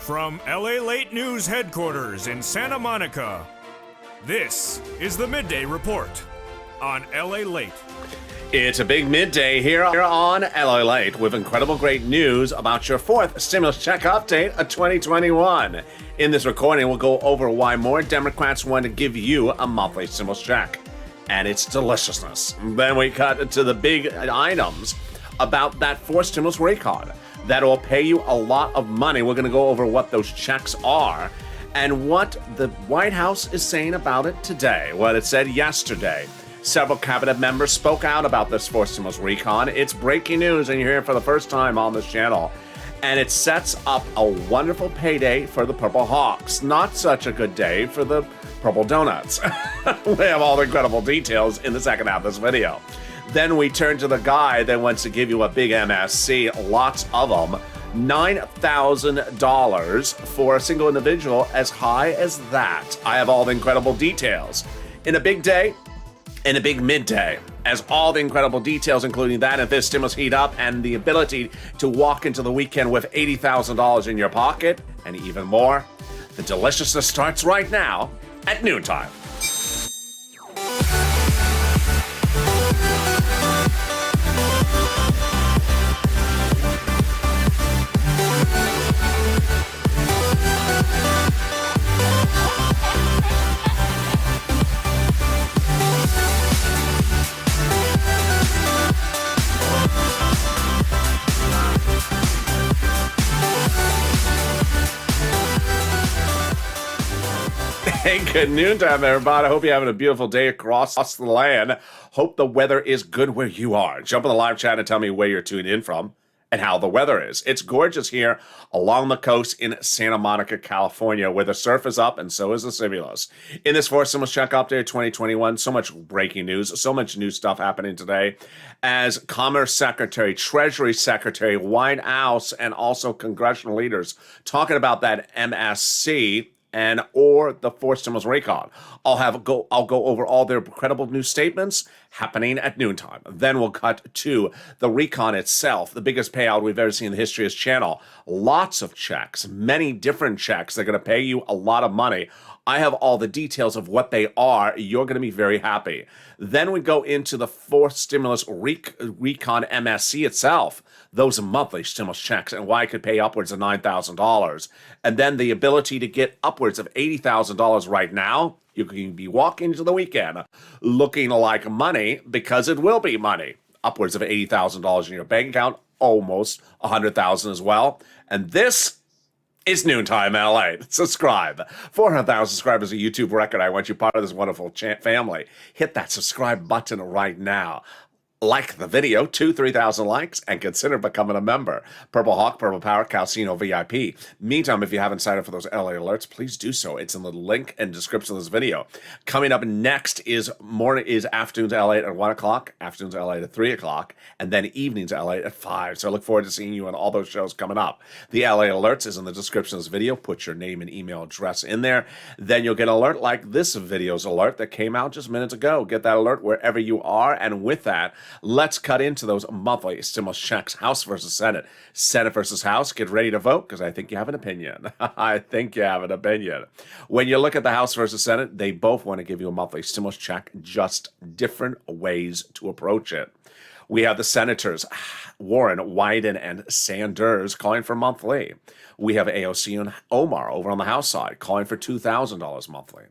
From LALATE News headquarters in Santa Monica, this is the Midday Report on LALATE. It's a big midday here on LALATE with incredible great news about your fourth stimulus check update of 2021. In this recording, we'll go over why more Democrats want to give you a monthly stimulus check and its deliciousness. Then we cut to the big items about that fourth stimulus recon that will pay you a lot of money. We're going to go over what those checks are and what the White House is saying about it today, what it said yesterday. Several cabinet members spoke out about this fourth stimulus recon. It's breaking news, and you're here for the first time on this channel. And it sets up a wonderful payday for the Purple Hawks. Not such a good day for the Purple Donuts. We have all the incredible details in the second half of this video. Then we turn to the guy that wants to give you a big MSC, lots of them, $9,000 for a single individual, as high as that. I have all the incredible details. In a big day, in a big midday, as all the incredible details, including that if this stimulus heat up and the ability to walk into the weekend with $80,000 in your pocket and even more. The deliciousness starts right now at noontime. Hey, good noontime, everybody. I hope you're having a beautiful day across the land. Hope the weather is good where you are. Jump in the live chat and tell me where you're tuning in from and how the weather is. It's gorgeous here along the coast in Santa Monica, California, where the surf is up and so is the stimulus. In this fourth stimulus check update 2021, so much breaking news, so much new stuff happening today as Commerce Secretary, Treasury Secretary, White House, and also congressional leaders talking about that MSC and or the fourth stimulus recon. I'll go over all their credible new statements happening at noontime. Then we'll cut to the recon itself, the biggest payout we've ever seen in the history of this channel. Lots of checks, many different checks. They're going to pay you a lot of money. I have all the details of what they are. You're going to be very happy. Then we go into the fourth stimulus recon MSC itself, those monthly stimulus checks and why it could pay upwards of $9,000. And then the ability to get upwards of $80,000 right now. You can be walking into the weekend looking like money because it will be money. Upwards of $80,000 in your bank account, almost $100,000 as well. And this is Noontime LA. Subscribe. 400,000 subscribers, a YouTube record. I want you part of this wonderful family. Hit that subscribe button right now. Like the video, 3,000 likes, and consider becoming a member. Purple Hawk, Purple Power, Calcino VIP. Meantime, if you haven't signed up for those LA alerts, please do so. It's in the link and description of this video. Coming up next is afternoons LA at 1 o'clock, afternoons LA at 3 o'clock, and then evenings LA at 5. So I look forward to seeing you on all those shows coming up. The LA alerts is in the description of this video. Put your name and email address in there. Then you'll get an alert like this video's alert that came out just minutes ago. Get that alert wherever you are, and with that, let's cut into those monthly stimulus checks, House versus Senate. Senate versus House, get ready to vote because I think you have an opinion. I think you have an opinion. When you look at the House versus Senate, they both want to give you a monthly stimulus check, just different ways to approach it. We have the senators, Warren, Wyden, and Sanders calling for monthly. We have AOC and Omar over on the House side calling for $2,000 monthly.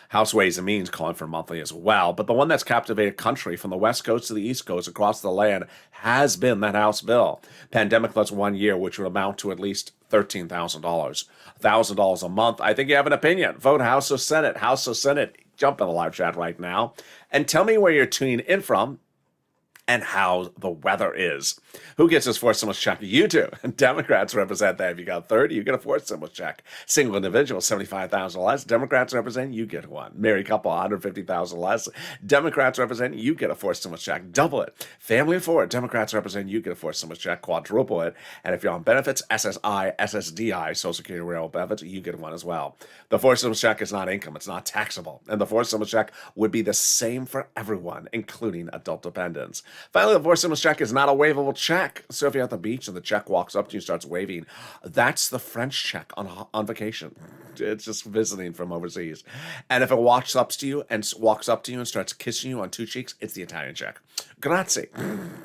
House Ways and Means calling for monthly as well. But the one that's captivated country from the West Coast to the East Coast across the land has been that House bill. Pandemic plus 1 year, which would amount to at least $13,000. $1,000 a month. I think you have an opinion. Vote House or Senate. House or Senate. Jump in the live chat right now and tell me where you're tuning in from and how the weather is. Who gets this fourth stimulus check? You do. Democrats represent that. If you got 30, you get a fourth stimulus check. Single individual, $75,000 less. Democrats represent, you get one. Married couple, $150,000 less. Democrats represent, you get a fourth stimulus check. Double it. Family of four, Democrats represent, you get a fourth stimulus check. Quadruple it. And if you're on benefits, SSI, SSDI, Social Security Railroad benefits, you get one as well. The fourth stimulus check is not income. It's not taxable. And the fourth stimulus check would be the same for everyone, including adult dependents. Finally, the fourth stimulus check is not a waivable check. So if you're at the beach and the check walks up to you and starts waving, that's the French check on vacation. It's just visiting from overseas. And if it walks up to you and starts kissing you on two cheeks, it's the Italian check. Grazie.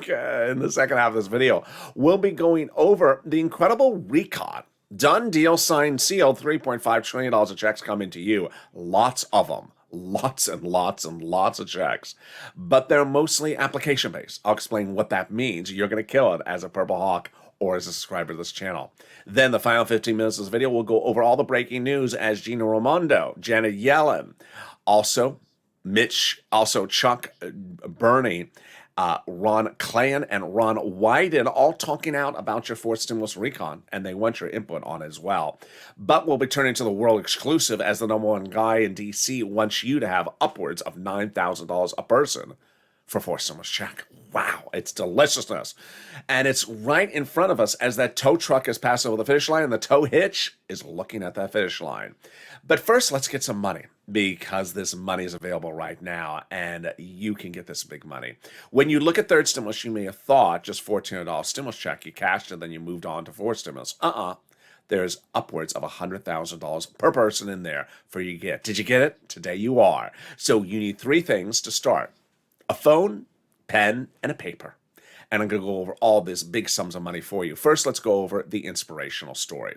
In the second half of this video, we'll be going over the incredible recon. Done deal, signed, sealed, $3.5 trillion of checks coming to you. Lots of them. Lots and lots and lots of checks. But they're mostly application-based. I'll explain what that means. You're going to kill it as a Purple Hawk or as a subscriber to this channel. Then the final 15 minutes of this video, we'll go over all the breaking news as Gina Raimondo, Janet Yellen, also Chuck Bernie, Ron Klain and Ron Wyden all talking out about your fourth stimulus recon, and they want your input on it as well. But we'll be turning to the world exclusive as the number one guy in D.C. wants you to have upwards of $9,000 a person for fourth stimulus check. Wow, it's deliciousness. And it's right in front of us as that tow truck is passing over the finish line and the tow hitch is looking at that finish line. But first, let's get some money because this money is available right now and you can get this big money. When you look at third stimulus, you may have thought just $1,400 stimulus check. You cashed it, then you moved on to fourth stimulus. There's upwards of $100,000 per person in there for you to get. Did you get it? Today you are. So you need three things to start. A phone, pen, and a paper. And I'm going to go over all these big sums of money for you. First, let's go over the inspirational story.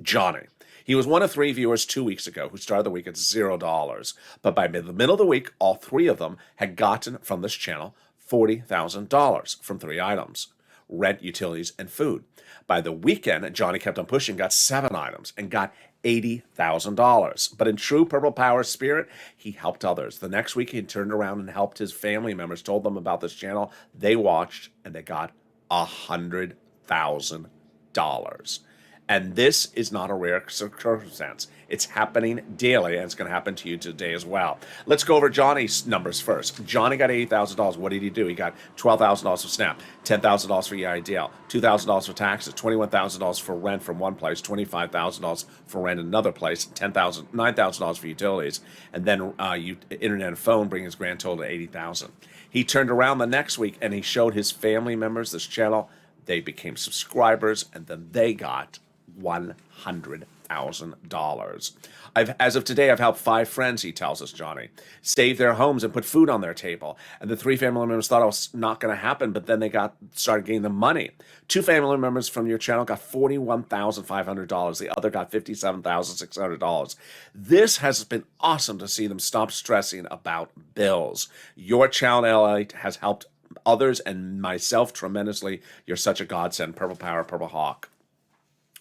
Johnny. He was one of three viewers 2 weeks ago who started the week at $0. But by the middle of the week, all three of them had gotten from this channel $40,000 from three items: rent, utilities, and food. By the weekend, Johnny kept on pushing, got 7 items, and got $80,000. But in true Purple Power spirit, he helped others. The next week, he turned around and helped his family members, told them about this channel. They watched, and they got $100,000. And this is not a rare circumstance. It's happening daily, and it's going to happen to you today as well. Let's go over Johnny's numbers first. Johnny got $80,000. What did he do? He got $12,000 for SNAP, $10,000 for EIDL, $2,000 for taxes, $21,000 for rent from one place, $25,000 for rent in another place, $9,000 for utilities, and then internet and phone, bringing his grand total to $80,000. He turned around the next week, and he showed his family members this channel. They became subscribers, and then they got $100,000. As of today, I've helped 5 friends, he tells us, Johnny, save their homes and put food on their table. And the 3 family members thought it was not going to happen, but then they started getting the money. 2 family members from your channel got $41,500. The other got $57,600. This has been awesome to see them stop stressing about bills. Your channel, LALATE, has helped others and myself tremendously. You're such a godsend. Purple Power, Purple Hawk.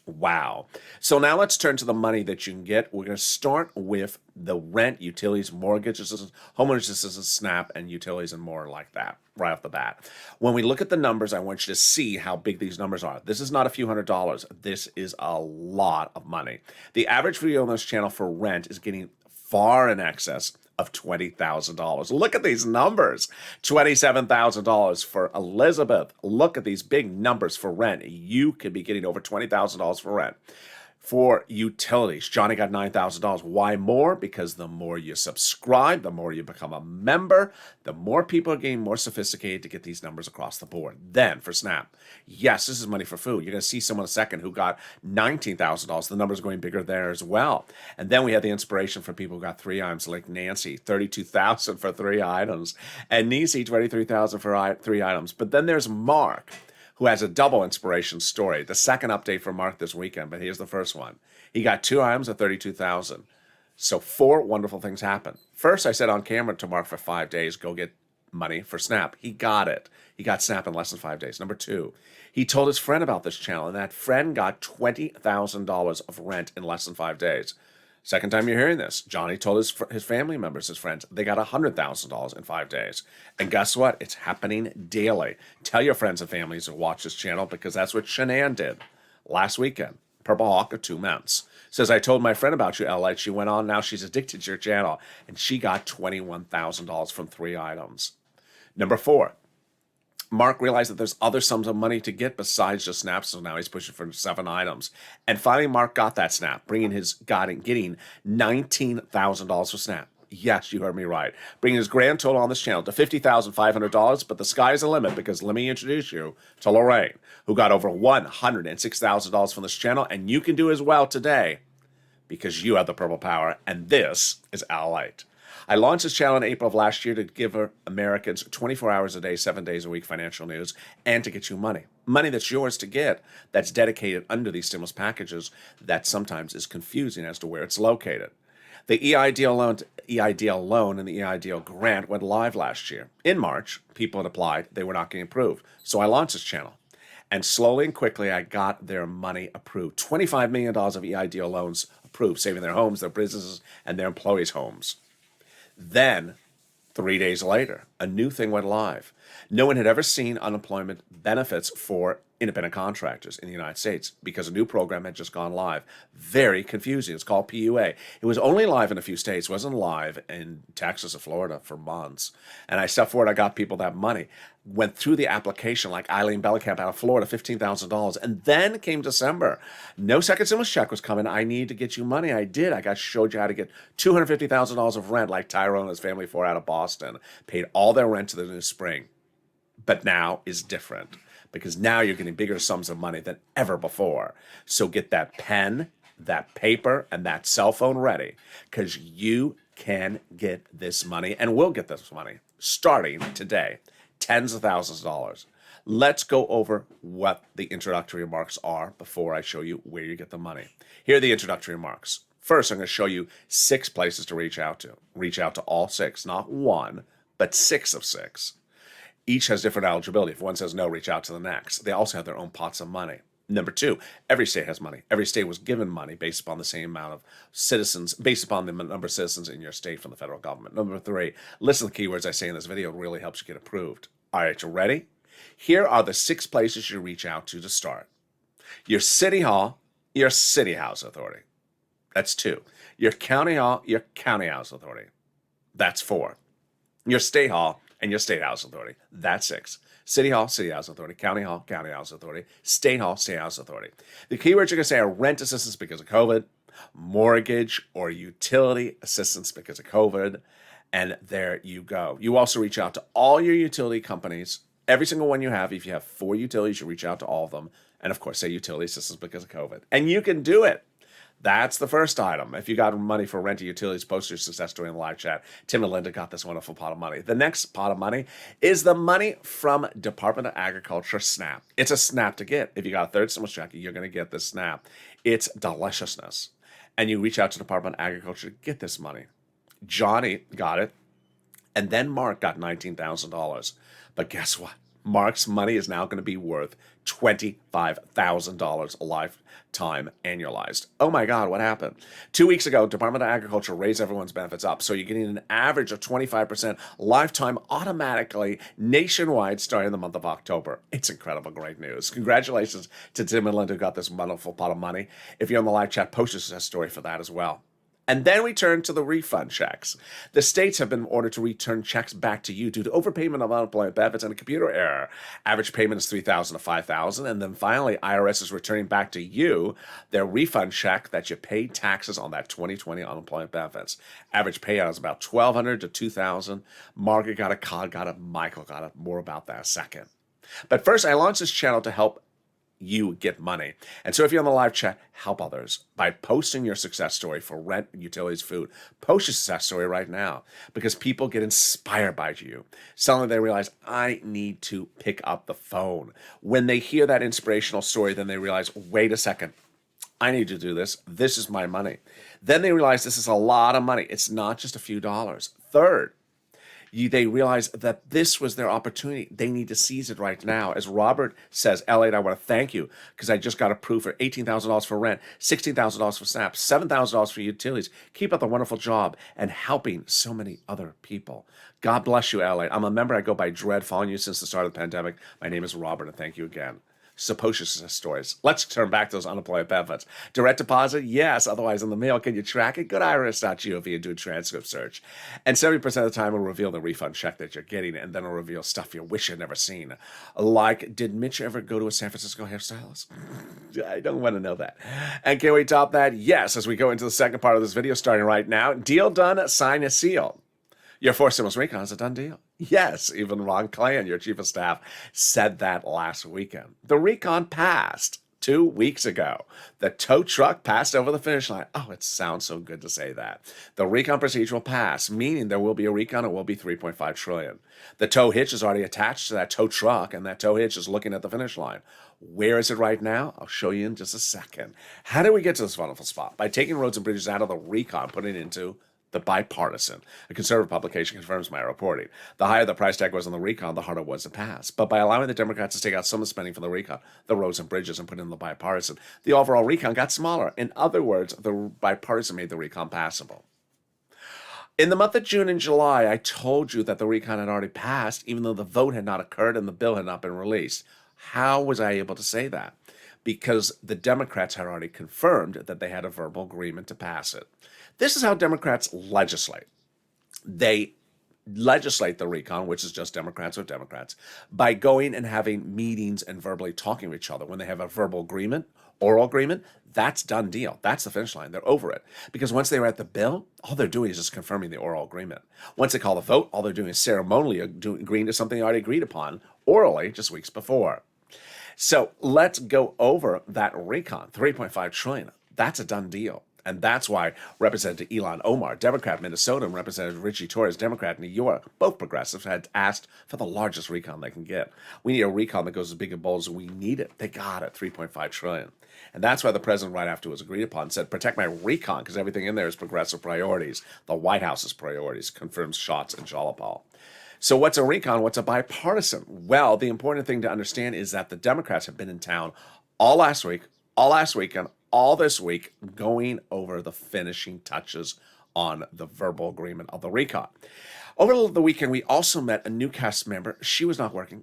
Wow. So now let's turn to the money that you can get. We're going to start with the rent, utilities, mortgage assistance, homeowners assistance, SNAP, and utilities and more like that right off the bat. When we look at the numbers, I want you to see how big these numbers are. This is not a few $100s. This is a lot of money. The average video on this channel for rent is getting far in excess of $20,000. Look at these numbers. $27,000 for Elizabeth. Look at these big numbers for rent. You could be getting over $20,000 for rent. For utilities, Johnny got $9,000. Why more? Because the more you subscribe, the more you become a member, the more people are getting more sophisticated to get these numbers across the board. Then for SNAP, yes, this is money for food. You're going to see someone in a second who got $19,000. The numbers are going bigger there as well. And then we have the inspiration for people who got 3 items, like Nancy, $32,000 for 3 items, and Nisi, $23,000 for 3 items. But then there's Mark, who has a double inspiration story. The second update for Mark this weekend, but here's the first one. He got 2 items at $32,000. So 4 wonderful things happened. First, I said on camera to Mark for 5 days, go get money for SNAP. He got it. He got SNAP in less than 5 days. Number 2, he told his friend about this channel, and that friend got $20,000 of rent in less than 5 days. Second time you're hearing this, Johnny told his family members, his friends, they got $100,000 in 5 days. And guess what? It's happening daily. Tell your friends and families to watch this channel because that's what Shanann did last weekend. Purple Hawk of 2 months. Says, I told my friend about you, LA. She went on, now she's addicted to your channel. And she got $21,000 from 3 items. Number 4. Mark realized that there's other sums of money to get besides just SNAP, so now he's pushing for 7 items. And finally, Mark got that SNAP, getting $19,000 for SNAP. Yes, you heard me right. Bringing his grand total on this channel to $50,500, but the sky's the limit because let me introduce you to Lorraine, who got over $106,000 from this channel, and you can do as well today because you have the purple power, and this is LALATE. I launched this channel in April of last year to give Americans 24 hours a day, 7 days a week financial news, and to get you money. Money that's yours to get, that's dedicated under these stimulus packages that sometimes is confusing as to where it's located. The EIDL loan and the EIDL grant went live last year. In March, people had applied. They were not getting approved. So I launched this channel. And slowly and quickly, I got their money approved. $25 million of EIDL loans approved, saving their homes, their businesses, and their employees' homes. Then, 3 days later, a new thing went live. No one had ever seen unemployment benefits for independent contractors in the United States because a new program had just gone live. Very confusing. It's called PUA. It was only live in a few states. It wasn't live in Texas or Florida for months. And I stepped forward. I got people that money. Went through the application like Eileen Bellicamp out of Florida, $15,000. And then came December. No second stimulus check was coming. I need to get you money. I did. Showed you how to get $250,000 of rent like Tyrone and his family for out of Boston. Paid all their rent to the new spring. But now is different because now you're getting bigger sums of money than ever before. So get that pen, that paper, and that cell phone ready because you can get this money and will get this money starting today. Tens of thousands of dollars. Let's go over what the introductory remarks are before I show you where you get the money. Here are the introductory remarks. First, I'm going to show you 6 places to reach out to. Reach out to all 6, not 1, but 6 of 6. Each has different eligibility. If one says no, reach out to the next. They also have their own pots of money. Number 2, every state has money. Every state was given money based upon the same amount of citizens, based upon the number of citizens in your state from the federal government. Number 3, listen to the keywords I say in this video. It really helps you get approved. All right, you ready? Here are the 6 places you reach out to start. Your city hall, your city house authority. That's 2. Your county hall, your county house authority. That's 4. Your state hall and your state house authority. That's 6. City hall, city house authority. County hall, county house authority. State hall, state house authority. The keywords you're going to say are rent assistance because of COVID, mortgage or utility assistance because of COVID, and there you go. You also reach out to all your utility companies, every single one you have. If you have 4 utilities, you reach out to all of them, and of course say utility assistance because of COVID. And you can do it. That's the first item. If you got money for rent or utilities, post your success story in the live chat. Tim and Linda got this wonderful pot of money. The next pot of money is the money from Department of Agriculture SNAP. It's a SNAP to get. If you got a third stimulus check, you're going to get this SNAP. It's deliciousness. And you reach out to Department of Agriculture to get this money. Johnny got it. And then Mark got $19,000. But guess what? Mark's money is now going to be worth $25,000 a lifetime annualized. Oh my God, what happened? 2 weeks ago, Department of Agriculture raised everyone's benefits up. So you're getting an average of 25% lifetime automatically nationwide starting the month of October. It's incredible, great news. Congratulations to Tim and Linda who got this wonderful pot of money. If you're on the live chat, post your success story for that as well. And then we turn to the refund checks. The states have been ordered to return checks back to you due to overpayment of unemployment benefits and a computer error. Average payment is $3,000 to $5,000. And then finally, IRS is returning back to you their refund check that you paid taxes on that 2020 unemployment benefits. Average payout is about $1,200 to $2,000. Margaret got it, Cod got it, Michael got it. More about that in a second. But first, I launched this channel to help you get money. And so if you're on the live chat, help others by posting your success story for rent, utilities, food. Post your success story right now because people get inspired by you. Suddenly they realize, I need to pick up the phone. When they hear that inspirational story, then they realize, wait a second, I need to do this. This is my money. Then they realize this is a lot of money. It's not just a few dollars. Third, they realize that this was their opportunity. They need to seize it right now. As Robert says, LALATE, I want to thank you because I just got approved for $18,000 for rent, $16,000 for SNAP, $7,000 for utilities. Keep up the wonderful job and helping so many other people. God bless you, LALATE. I'm a member. I go by Dread, following you since the start of the pandemic. My name is Robert, and thank you again. suppositious stories. Let's turn back those unemployment benefits. Direct deposit, yes. Otherwise, in the mail, can you track it? Go to irs.gov and do a transcript search. And 70% of the time, it'll reveal the refund check that you're getting, and then it'll reveal stuff you wish you'd never seen. Like, did Mitch ever go to a San Francisco hairstylist? I don't want to know that. And can we top that? Yes, as we go into the second part of this video, starting right now. Deal done, sign a seal. Your fourth stimulus recon is a done deal. Yes, even Ron Klain, your chief of staff, said that last weekend. The recon passed 2 weeks ago. The tow truck passed over the finish line. Oh, it sounds so good to say that. The recon procedural pass, meaning there will be a recon, it will be $3.5 trillion. The tow hitch is already attached to that tow truck, and that tow hitch is looking at the finish line. Where is it right now? I'll show you in just a second. How did we get to this wonderful spot? By taking roads and bridges out of the recon, putting it into the bipartisan. A conservative publication confirms my reporting. The higher the price tag was on the recon, the harder it was to pass. But by allowing the Democrats to take out some of the spending from the recon, the roads and bridges, and put in the bipartisan, the overall recon got smaller. In other words, the bipartisan made the recon passable. In the month of June and July, I told you that the recon had already passed, even though the vote had not occurred and the bill had not been released. How was I able to say that? Because the Democrats had already confirmed that they had a verbal agreement to pass it. This is how Democrats legislate. They legislate the recon, which is just Democrats with Democrats, by going and having meetings and verbally talking to each other. When they have a verbal agreement, oral agreement, that's done deal. That's the finish line. They're over it. Because once they write the bill, all they're doing is just confirming the oral agreement. Once they call the vote, all they're doing is ceremonially agreeing to something they already agreed upon orally just weeks before. So let's go over that recon, $3.5 trillion. That's a done deal. And that's why Representative Ilhan Omar, Democrat, Minnesota, and Representative Richie Torres, Democrat, New York, both progressives, had asked for the largest recon they can get. We need a recon that goes as big as bowls. We need it. They got it, $3.5 trillion. And that's why the president, right after it was agreed upon, said, protect my recon, because everything in there is progressive priorities. The White House's priorities, confirms Schatz and Jalopal. So what's a recon? What's a bipartisan? Well, the important thing to understand is that the Democrats have been in town all last week, and all this week, going over the finishing touches on the verbal agreement of the recon. Over the weekend, we also met a new cast member. She was not working.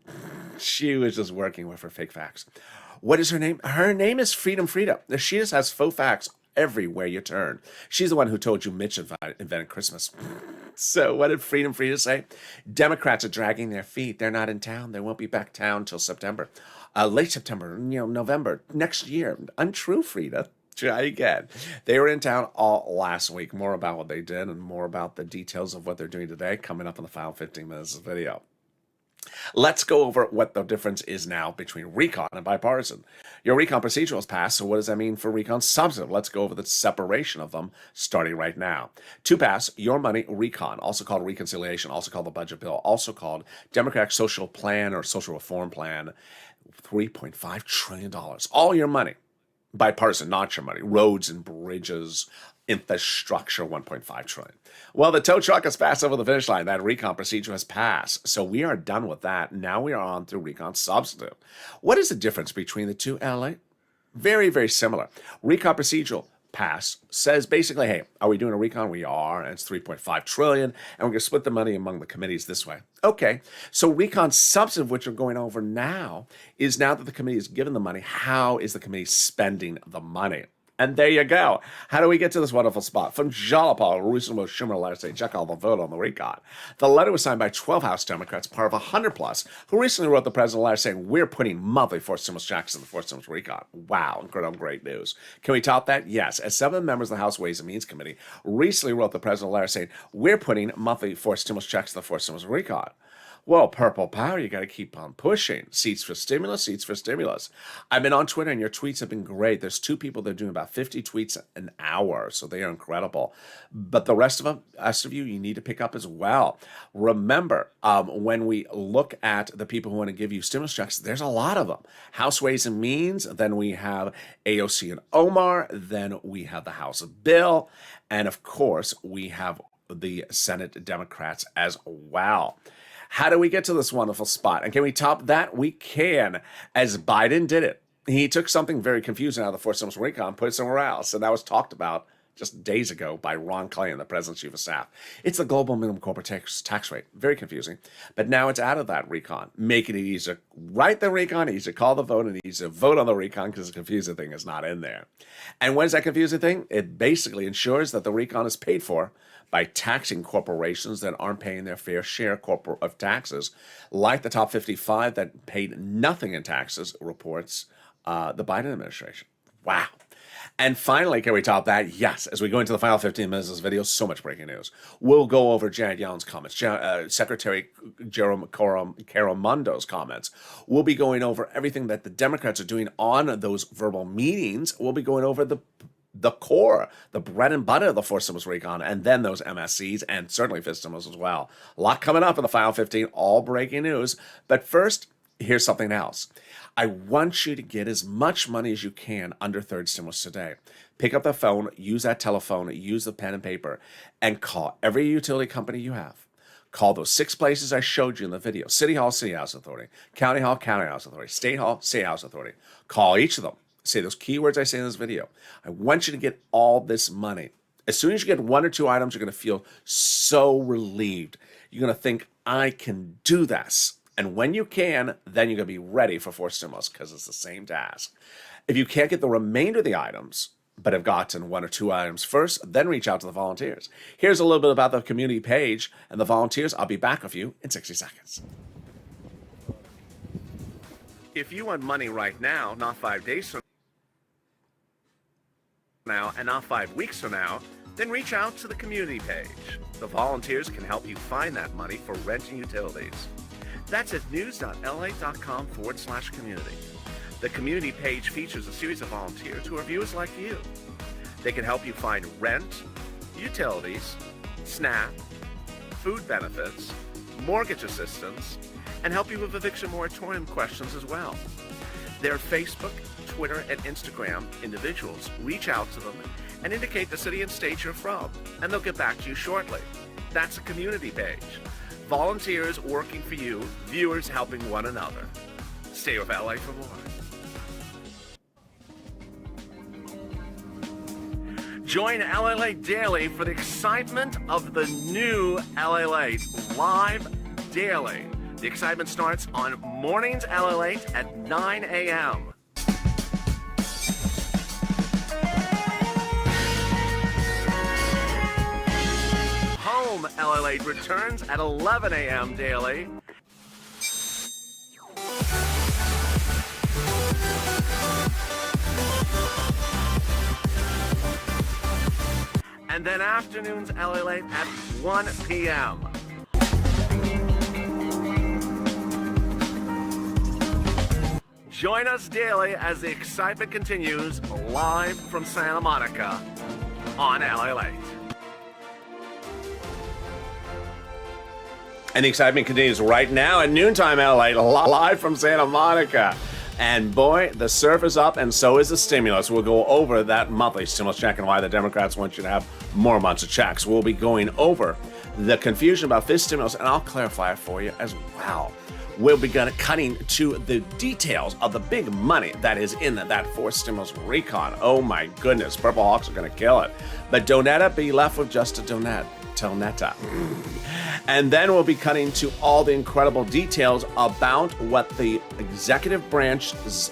She was just working with her fake facts. What is her name? Her name is Freedom Frida. She just has faux facts everywhere you turn. She's the one who told you Mitch invented Christmas. So what did Freedom Frida say? Democrats are dragging their feet. They're not in town. They won't be back town till September. Late September, November, next year. Untrue, Frida. Try again. They were in town all last week. More about what they did and more about the details of what they're doing today coming up in the final 15 minutes of the video. Let's go over what the difference is now between recon and bipartisan. Your recon procedural is passed, so what does that mean for recon substantive? Let's go over the separation of them starting right now. To pass, your money recon, also called reconciliation, also called the budget bill, also called Democratic Social Plan or Social Reform Plan, $3.5 trillion. All your money. Bipartisan, not your money. Roads and bridges, infrastructure, $1.5 trillion. Well, the tow truck has passed over the finish line. That recon procedure has passed. So we are done with that. Now we are on to recon substantive. What is the difference between the two, LA? Very, very similar. Recon procedural pass says basically, hey, are we doing a recon? We are, and it's $3.5 trillion, and we're going to split the money among the committees this way. Okay, so recon substantive, which we're going over now, is now that the committee is given the money, how is the committee spending the money? And there you go. How do we get to this wonderful spot? From Jalopal, Russell Schumer letter saying, check all the vote on the recon. The letter was signed by 12 House Democrats, part of 100 plus, who recently wrote the president a letter saying, we're putting monthly fourth stimulus checks in the fourth stimulus recon. Wow, incredible, great news. Can we top that? Yes. As 7 members of the House Ways and Means Committee recently wrote the president a letter saying, we're putting monthly fourth stimulus checks in the fourth stimulus recon. Well, purple power, you got to keep on pushing. Seats for stimulus, seats for stimulus. I've been on Twitter, and your tweets have been great. There's 2 people that are doing about 50 tweets an hour, so they are incredible. But the rest of you, you need to pick up as well. Remember, when we look at the people who want to give you stimulus checks, there's a lot of them. House Ways and Means, then we have AOC and Omar, then we have the House bill, and of course, we have the Senate Democrats as well. How do we get to this wonderful spot? And can we top that? We can, as Biden did it. He took something very confusing out of the fourth stimulus recon, put it somewhere else, and that was talked about just days ago by Ron Clay, the President's Chief of Staff. It's the global minimum corporate tax rate. Very confusing. But now it's out of that recon, making it easy to write the recon, easy to call the vote, and easy to vote on the recon because the confusing thing is not in there. And what is that confusing thing? It basically ensures that the recon is paid for by taxing corporations that aren't paying their fair share of taxes, like the top 55 that paid nothing in taxes, reports the Biden administration. Wow. And finally, can we top that? Yes. As we go into the final 15 minutes of this video, so much breaking news. We'll go over Janet Yellen's comments, Secretary Jerome Caramondo's comments. We'll be going over everything that the Democrats are doing on those verbal meetings. We'll be going over the core, the bread and butter of the fourth stimulus recon, and then those MSCs, and certainly fifth stimulus as well. A lot coming up in the final 15, all breaking news. But first, here's something else. I want you to get as much money as you can under third stimulus today. Pick up the phone, use that telephone, use the pen and paper, and call every utility company you have. Call those 6 places I showed you in the video. City Hall, City House Authority. County Hall, County House Authority. State Hall, State House Authority. Call each of them. Say those keywords I say in this video. I want you to get all this money. As soon as you get 1 or 2 items, you're going to feel so relieved. You're going to think, I can do this. And when you can, then you're going to be ready for fourth stimulus because it's the same task. If you can't get the remainder of the items, but have gotten 1 or 2 items first, then reach out to the volunteers. Here's a little bit about the community page and the volunteers. I'll be back with you in 60 seconds. If you want money right now, not 5 days from now, and not 5 weeks from now, then reach out to the community page. The volunteers can help you find that money for rent and utilities. That's at news.lalate.com/community. The community page features a series of volunteers who are viewers like you. They can help you find rent, utilities, SNAP, food benefits, mortgage assistance, and help you with eviction moratorium questions as well. Their Facebook, Twitter, and Instagram individuals reach out to them and indicate the city and state you're from, and they'll get back to you shortly. That's a community page. Volunteers working for you, viewers helping one another. Stay with LA for more. Join LALATE daily for the excitement of the new LALATE live daily. The excitement starts on mornings LALATE at 9 a.m. Home LALATE returns at 11 a.m. daily. And then afternoons LALATE at 1 p.m. Join us daily as the excitement continues live from Santa Monica on LALATE. And the excitement continues right now at noontime LA, live from Santa Monica. And boy, the surf is up, and so is the stimulus. We'll go over that monthly stimulus check and why the Democrats want you to have more months of checks. We'll be going over the confusion about fifth stimulus, and I'll clarify it for you as well. We'll be cutting to the details of the big money that is in that fourth stimulus recon. Oh my goodness, Purple Hawks are going to kill it. But Donetta be left with just a Donetta. And then we'll be cutting to all the incredible details about what the executive branch's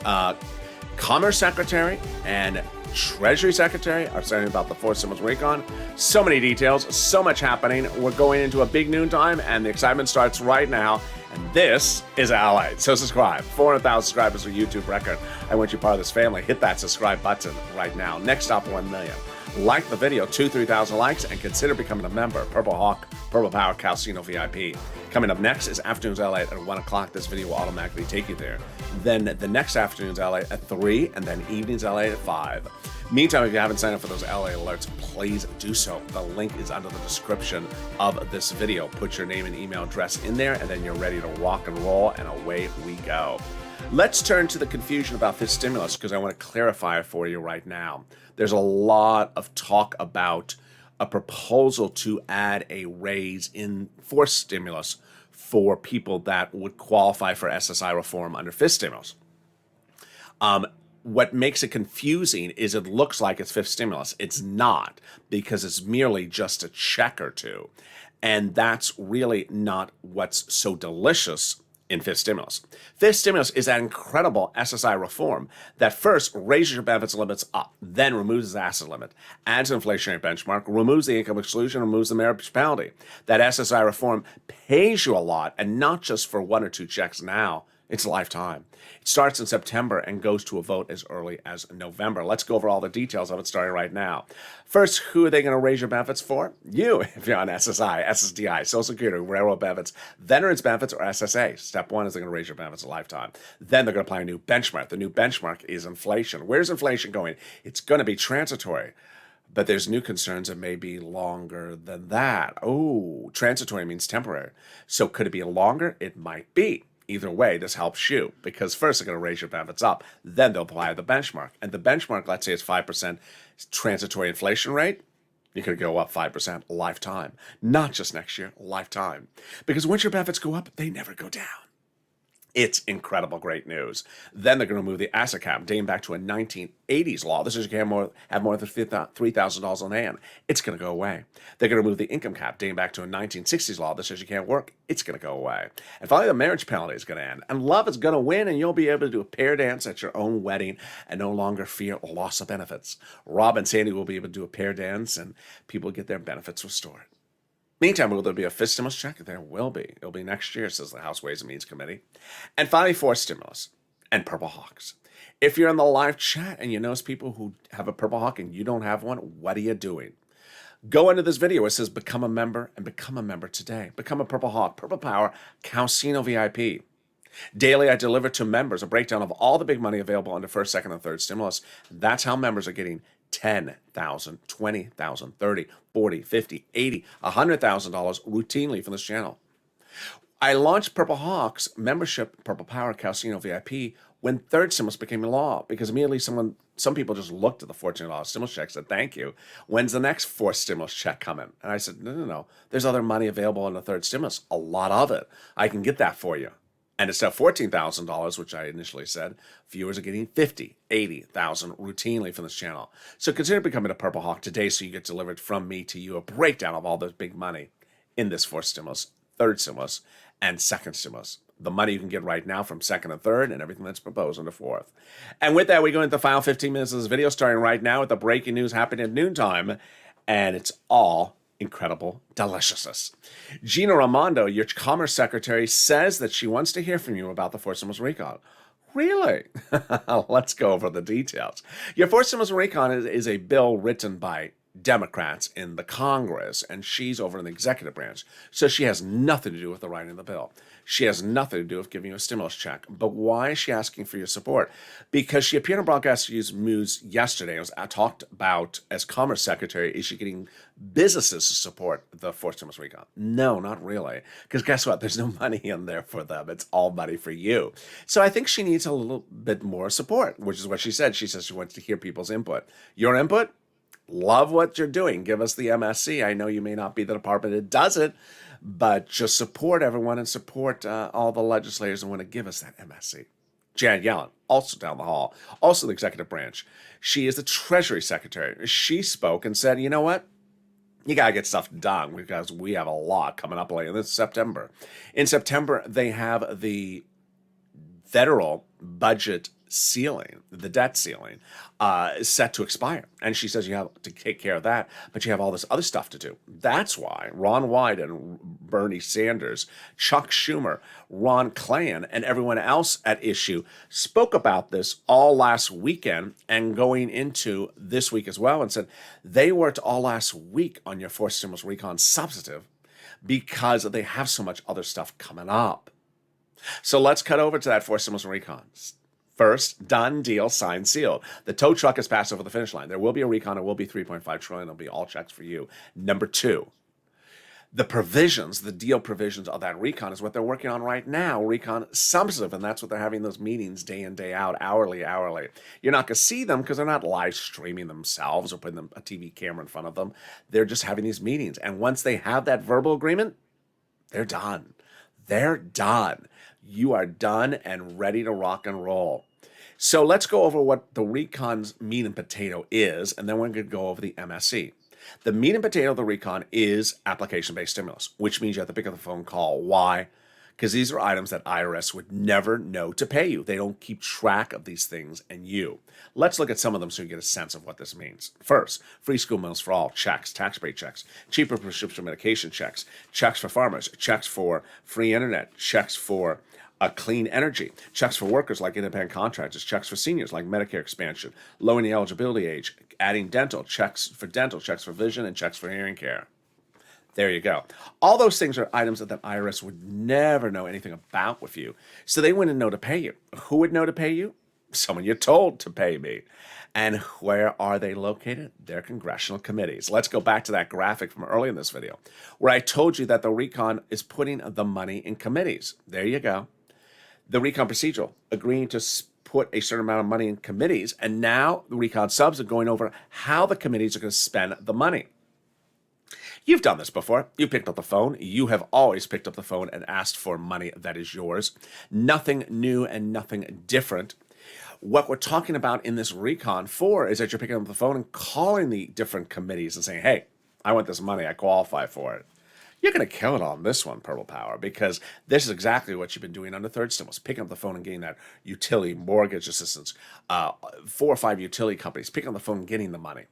Commerce Secretary and Treasury Secretary are saying about the fourth stimulus recon. So many details, so much happening. We're going into a big noontime, and the excitement starts right now. And this is LALATE. So subscribe. 400,000 subscribers for YouTube record. I want you part of this family. Hit that subscribe button right now. Next up, 1 million. Like the video, 2,000-3,000 likes, and consider becoming a member. Purple Hawk, Purple Power, Calcino VIP. Coming up next is Afternoons LALATE at 1 o'clock. This video will automatically take you there. Then the next Afternoons LALATE at 3, and then Evenings LALATE at 5. Meantime, if you haven't signed up for those LA alerts, please do so. The link is under the description of this video. Put your name and email address in there, and then you're ready to rock and roll, and away we go. Let's turn to the confusion about this stimulus, because I want to clarify it for you right now. There's a lot of talk about a proposal to add a raise in fourth stimulus for people that would qualify for SSI reform under fifth stimulus. What makes it confusing is it looks like it's fifth stimulus. It's not, because it's merely just a check or two. And that's really not what's so delicious in fifth stimulus. Fifth stimulus is that incredible SSI reform that first raises your benefits limits up, then removes the asset limit, adds an inflationary benchmark, removes the income exclusion, removes the marriage penalty. That SSI reform pays you a lot, and not just for one or two checks now. It's a lifetime. It starts in September and goes to a vote as early as November. Let's go over all the details of it starting right now. First, who are they going to raise your benefits for? You, if you're on SSI, SSDI, Social Security, Railroad Benefits, Veterans Benefits, or SSA. Step one is they're going to raise your benefits a lifetime. Then they're going to apply a new benchmark. The new benchmark is inflation. Where's inflation going? It's going to be transitory. But there's new concerns that may be longer than that. Oh, transitory means temporary. So could it be longer? It might be. Either way, this helps you, because first they're going to raise your benefits up, then they'll apply the benchmark. And the benchmark, let's say it's 5% transitory inflation rate, you could go up 5% lifetime, not just next year, lifetime. Because once your benefits go up, they never go down. It's incredible, great news. Then they're going to move the asset cap, dating back to a 1980s law. This is you can have more than $3,000 on hand. It's going to go away. They're going to move the income cap, dating back to a 1960s law. This says you can't work. It's going to go away. And finally, the marriage penalty is going to end. And love is going to win, and you'll be able to do a pair dance at your own wedding and no longer fear loss of benefits. Rob and Sandy will be able to do a pair dance, and people get their benefits restored. Meantime, will there be a fifth stimulus check? There will be. It'll be next year, says the House Ways and Means Committee. And finally, fourth stimulus and Purple Hawks. If you're in the live chat and you notice people who have a Purple Hawk and you don't have one, what are you doing? Go into this video. It says become a member, and become a member today. Become a Purple Hawk, Purple Power, Calcino VIP. Daily, I deliver to members a breakdown of all the big money available under first, second, and third stimulus. That's how members are getting $10,000, $20,000, $30,000, $40,000, $50,000, $80,000, $100,000 routinely from this channel. I launched Purple Hawks membership, Purple Power, Calcino VIP, when third stimulus became a law, because immediately some people just looked at the $14 stimulus check and said, thank you. When's the next fourth stimulus check coming? And I said, no. There's other money available in the third stimulus, a lot of it. I can get that for you. And instead of $14,000, which I initially said, viewers are getting $50,000, $80,000 routinely from this channel. So consider becoming a Purple Hawk today so you get delivered from me to you a breakdown of all this big money in this fourth stimulus, third stimulus, and second stimulus. The money you can get right now from second and third, and everything that's proposed under fourth. And with that, we go into the final 15 minutes of this video, starting right now with the breaking news happening at noontime. And it's all incredible deliciousness. Gina Raimondo, your Commerce Secretary, says that she wants to hear from you about the fourth stimulus recon. Really? Let's go over the details. Your fourth stimulus recon is a bill written by Democrats in the Congress, and she's over in the executive branch. So she has nothing to do with the writing of the bill. She has nothing to do with giving you a stimulus check. But why is she asking for your support? Because she appeared on Broadcast News yesterday. It was talked about as Commerce Secretary. Is she getting businesses to support the fourth stimulus recon? No, not really. Because guess what? There's no money in there for them. It's all money for you. So I think she needs a little bit more support, which is what she said. She says she wants to hear people's input. Your input? Love what you're doing. Give us the MSC. I know you may not be the department that does it, but just support everyone and support all the legislators who want to give us that MSC. Janet Yellen, also down the hall, also the executive branch. She is the Treasury Secretary. She spoke and said, you know what? You got to get stuff done because we have a lot coming up later this September. In September, they have the federal budget ceiling, the debt ceiling, is set to expire. And she says you have to take care of that, but you have all this other stuff to do. That's why Ron Wyden, Bernie Sanders, Chuck Schumer, Ron Klain, and everyone else at issue spoke about this all last weekend and going into this week as well, and said they worked all last week on your fourth stimulus recon substantive because they have so much other stuff coming up. So let's cut over to that fourth stimulus recon. First, done deal, signed, sealed. The tow truck has passed over the finish line. There will be a recon. It will be $3.5 trillion. It'll be all checks for you. Number two, the provisions, the deal provisions of that recon is what they're working on right now, recon substantive, and that's what they're having those meetings day in, day out, hourly. You're not going to see them because they're not live streaming themselves or putting a TV camera in front of them. They're just having these meetings, and once they have that verbal agreement, they're done. They're done. You are done and ready to rock and roll. So let's go over what the recon's meat and potato is, and then we're going to go over the MSC. The meat and potato of the recon is application-based stimulus, which means you have to pick up the phone call. Why? Because these are items that IRS would never know to pay you. They don't keep track of these things and you. Let's look at some of them so you get a sense of what this means. First, free school meals for all, checks, tax break checks, cheaper prescription medication checks, checks for farmers, checks for free internet, checks for clean energy, checks for workers like independent contractors, checks for seniors like Medicare expansion, lowering the eligibility age, adding dental, checks for vision, and checks for hearing care. There you go. All those things are items that the IRS would never know anything about with you, so they wouldn't know to pay you. Who would know to pay you? Someone you're told to pay me. And where are they located? They're congressional committees. Let's go back to that graphic from earlier in this video, where I told you that the recon is putting the money in committees. There you go. The recon procedural, agreeing to put a certain amount of money in committees, and now the recon subs are going over how the committees are going to spend the money. You've done this before. You picked up the phone. You have always picked up the phone and asked for money that is yours. Nothing new and nothing different. What we're talking about in this recon for is that you're picking up the phone and calling the different committees and saying, hey, I want this money. I qualify for it. You're going to kill it on this one, Purple Power, because this is exactly what you've been doing under third stimulus, picking up the phone and getting that utility mortgage assistance, 4 or 5 utility companies, picking up the phone and getting the money.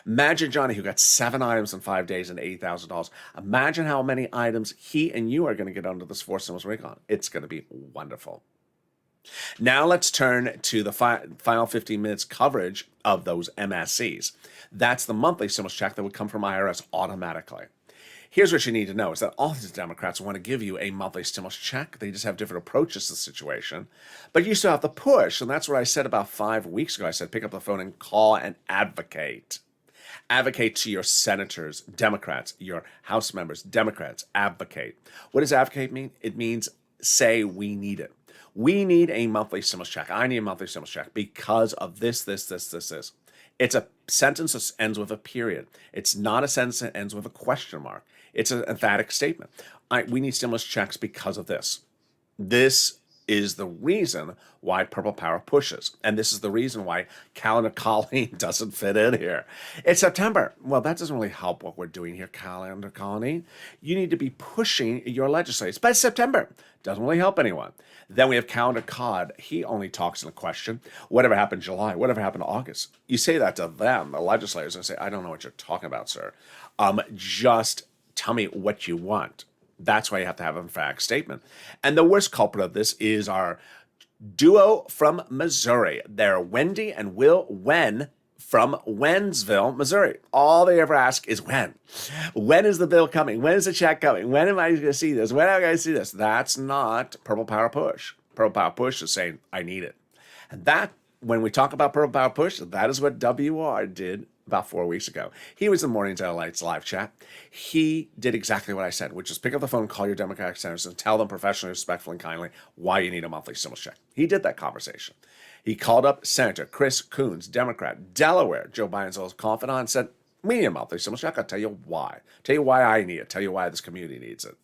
Imagine Johnny, who got 7 items in 5 days and $80,000. Imagine how many items he and you are going to get under this 4 stimulus recon. It's going to be wonderful. Now let's turn to the final 15 minutes coverage of those MSCs. That's the monthly stimulus check that would come from IRS automatically. Here's what you need to know is that all these Democrats want to give you a monthly stimulus check. They just have different approaches to the situation. But you still have to push, and that's what I said about 5 weeks ago. I said pick up the phone and call and advocate. Advocate to your senators, Democrats, your House members, Democrats, advocate. What does advocate mean? It means say we need it. We need a monthly stimulus check. I need a monthly stimulus check because of this. It's a sentence that ends with a period. It's not a sentence that ends with a question mark. It's an emphatic statement. We need stimulus checks because of this. This is the reason why Purple Power pushes. And this is the reason why calendar calling doesn't fit in here. It's September. Well, that doesn't really help what we're doing here, calendar calling. You need to be pushing your legislators. But it's September. Doesn't really help anyone. Then we have calendar cod. He only talks in a question. Whatever happened in July? Whatever happened in August? You say that to them, the legislators, and say, I don't know what you're talking about, sir. Just tell me what you want. That's why you have to have an emphatic statement. And the worst culprit of this is our duo from Missouri. They're Wendy and Will Wen from Wensville, Missouri. All they ever ask is when. When is the bill coming? When is the check coming? When am I going to see this? When am I going to see this? That's not Purple Power Push. Purple Power Push is saying, I need it. And that, when we talk about Purple Power Push, that is what WR did about 4 weeks ago. He was in Mornings at LALATE's live chat. He did exactly what I said, which is pick up the phone, call your Democratic senators, and tell them professionally, respectfully, and kindly why you need a monthly stimulus check. He did that conversation. He called up Senator Chris Coons, Democrat, Delaware, Joe Biden's old confidant, and said, we need a monthly stimulus check. I'll tell you why. Tell you why I need it. Tell you why this community needs it.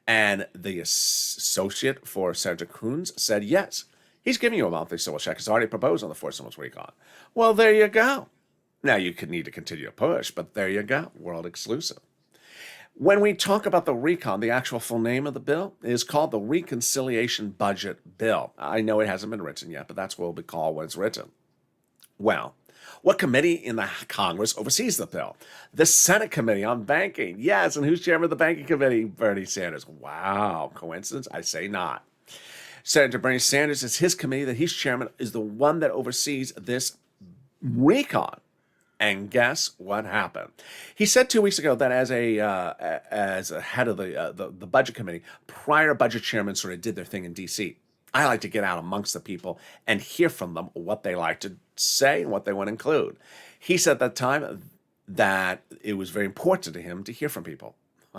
And the associate for Senator Coons said, yes, he's giving you a monthly stimulus check. It's already proposed on the 4 stimulus recon. Well, there you go. Now, you could need to continue to push, but there you go, world exclusive. When we talk about the recon, the actual full name of the bill is called the Reconciliation Budget Bill. I know it hasn't been written yet, but that's what it'll be called when it's written. Well, what committee in the Congress oversees the bill? The Senate Committee on Banking. Yes, and who's chairman of the Banking Committee? Bernie Sanders. Wow, coincidence? I say not. Senator Bernie Sanders is his committee that he's chairman, is the one that oversees this recon. And guess what happened? He said 2 weeks ago that as a head of the budget committee, prior budget chairmen sort of did their thing in D.C. I like to get out amongst the people and hear from them what they like to say and what they want to include. He said at that time that it was very important to him to hear from people.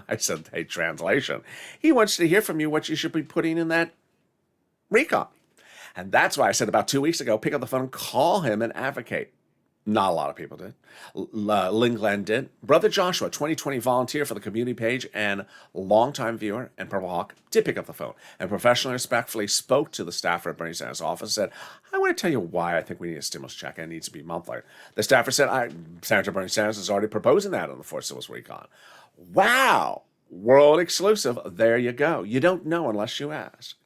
I said, hey, translation. He wants to hear from you what you should be putting in that recon. And that's why I said about 2 weeks ago, pick up the phone, call him and advocate. Not a lot of people did. Lynn Glenn did. Brother Joshua, 2020 volunteer for the community page and longtime viewer and Purple Hawk, did pick up the phone and professionally, respectfully spoke to the staffer at Bernie Sanders' office and said, I want to tell you why I think we need a stimulus check and it needs to be monthly. The staffer said, Senator Bernie Sanders is already proposing that on the forced stimulus recon. Wow. World exclusive. There you go. You don't know unless you ask.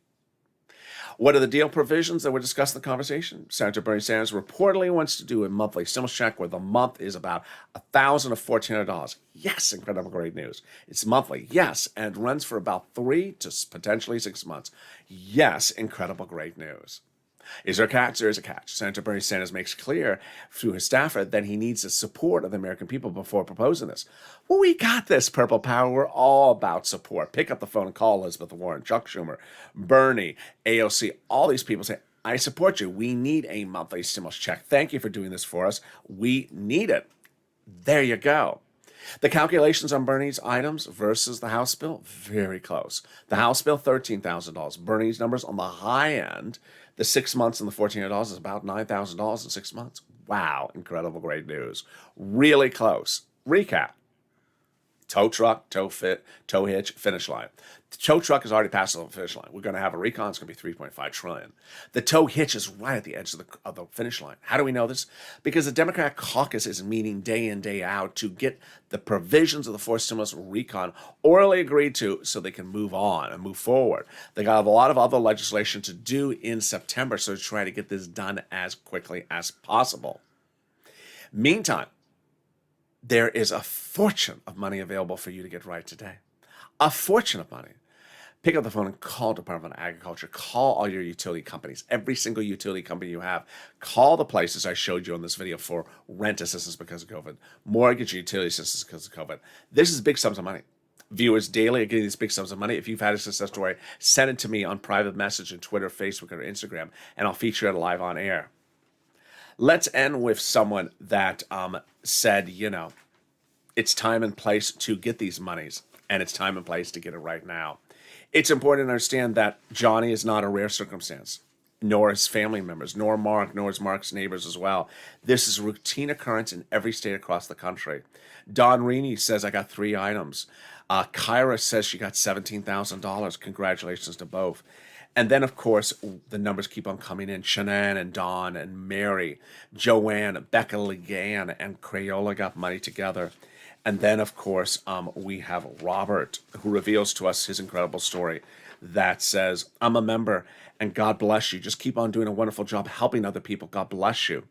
What are the deal provisions that were discussed in the conversation? Senator Bernie Sanders reportedly wants to do a monthly stimulus check where the month is about $1,000 to $1,400. Yes, incredible, great news. It's monthly, yes, and it runs for about 3 to potentially 6 months. Yes, incredible, great news. Is there a catch? There is a catch. Senator Bernie Sanders makes clear through his staffer that he needs the support of the American people before proposing this. Well, we got this, Purple Power. We're all about support. Pick up the phone and call Elizabeth Warren, Chuck Schumer, Bernie, AOC. All these people say, I support you. We need a monthly stimulus check. Thank you for doing this for us. We need it. There you go. The calculations on Bernie's items versus the House bill, very close. The House bill, $13,000. Bernie's numbers on the high end, the 6 months and the $1,400 is about $9,000 in 6 months. Wow, incredible, great news. Really close. Recap. Tow truck, tow hitch, finish line. The tow truck is already past the finish line. We're going to have a recon. It's going to be $3.5 trillion. The tow hitch is right at the edge of the finish line. How do we know this? Because the Democratic caucus is meeting day in, day out to get the provisions of the forced stimulus recon orally agreed to so they can move on and move forward. They got a lot of other legislation to do in September, so try to get this done as quickly as possible. Meantime, there is a fortune of money available for you to get right today. A fortune of money. Pick up the phone and call Department of Agriculture. Call all your utility companies. Every single utility company you have. Call the places I showed you in this video for rent assistance because of COVID. Mortgage utility assistance because of COVID. This is big sums of money. Viewers daily are getting these big sums of money. If you've had a success story, send it to me on private message on Twitter, Facebook, or Instagram, and I'll feature it live on air. Let's end with someone that said, it's time and place to get these monies, and it's time and place to get it right now. It's important to understand that Johnny is not a rare circumstance, nor his family members, nor Mark, nor his Mark's neighbors as well. This is a routine occurrence in every state across the country. Don Reaney says, I got 3 items. Kyra says she got $17,000. Congratulations to both. And then, of course, the numbers keep on coming in. Shanann and Dawn and Mary, Joanne, Becca Ligan, and Crayola got money together. And then, of course, we have Robert, who reveals to us his incredible story that says, I'm a member, and God bless you. Just keep on doing a wonderful job helping other people. God bless you.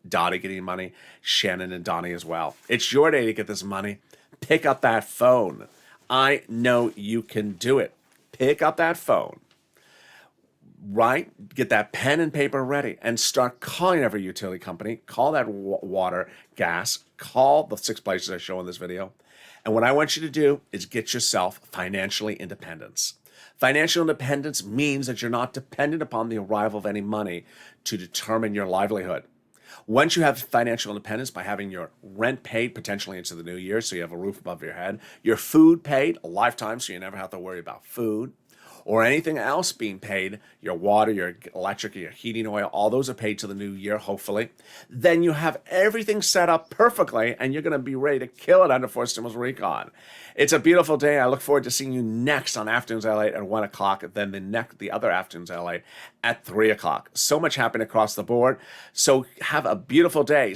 Dottie getting money, Shannon and Donnie as well. It's your day to get this money. Pick up that phone. I know you can do it. Pick up that phone. Right? Get that pen and paper ready and start calling every utility company. Call that water, gas. Call the 6 places I show in this video. And what I want you to do is get yourself financially independence. Financial independence means that you're not dependent upon the arrival of any money to determine your livelihood. Once you have financial independence by having your rent paid potentially into the new year so you have a roof above your head, your food paid a lifetime so you never have to worry about food, or anything else being paid, your water, your electric, your heating oil, all those are paid to the new year, hopefully, then you have everything set up perfectly and you're going to be ready to kill it under Forced Stimulus Recon. It's a beautiful day. I look forward to seeing you next on Afternoons LA at 1 o'clock, then the other Afternoons LA at 3 o'clock. So much happening across the board. So have a beautiful day.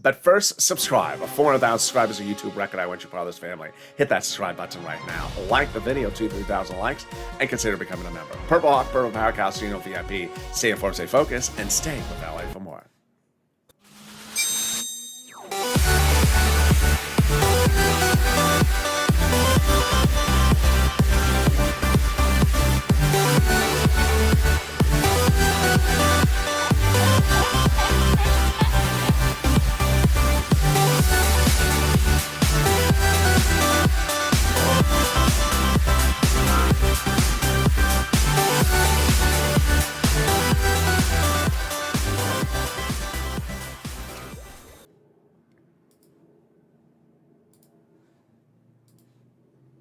But first, subscribe. 400,000 subscribers is a YouTube record. I want you part of this family. Hit that subscribe button right now. Like the video, 2,000-3,000 likes, and consider becoming a member. Purple Hawk, Purple Power, Calcino VIP. Stay informed, stay focused, and stay with LA for more.